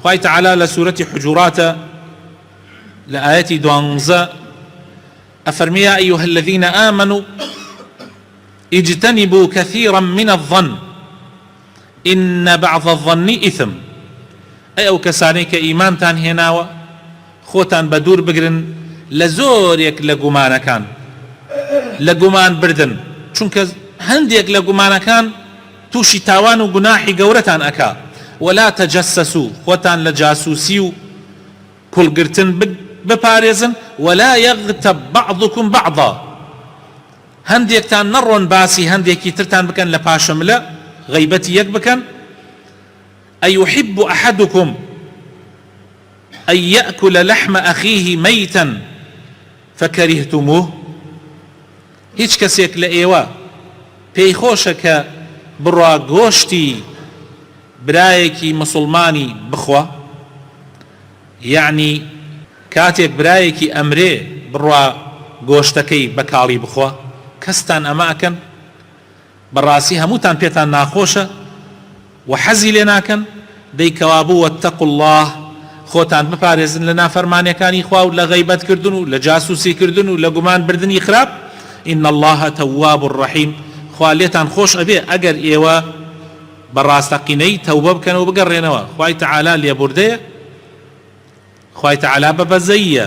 خوای تعالى لسورة حجرات لآيات دوانزا أفرمي يا أيها الذين آمنوا اجتنبوا كثيرا من الظن إن بعض الظن إثم أي أو كسانيك إيمان تان هناوة خوتان بدور بقرن لزوريك لقمان كان لقمان بردن چونك هنديك لقمان كان توشي تاوان وقناحي قورتان أكا ولا تجسسوا خوتان لجاسوسيو كل قرتن بباريزن ولا يغتب بعضكم بعضا هنديك تان نرون باسي هنديك ترتان بكن لباشملا غيبتي يك بكن أيحب أحدكم أن يأكل لحم أخيه ميتا فكرهتموه هيچ كسيك لأيوا بيخوشك برا گوشتي برايكي مسلماني بخوا يعني كاتك برايكي أمري برا گوشتكي بكالي بخوا كستان أماكن براسي هموتان بيتان ناخوشة وحزي لناكن دي كوابو واتقوا الله خوتان بپارێزن لە نافەرمانیەکانی خوا و لە غەیبەت کردن و لە جاسوسی کردن و لە گومان بردنی خراپ إن الله تواب الرحيم خوا لێتان خۆش ئەبێ ئەگەر ئێوە بەڕاستەقینەی تەوبە بکەن و بگەڕێنەوە خوای تەعالا لێبوردەیە خوای تەعالا بەبەزەییە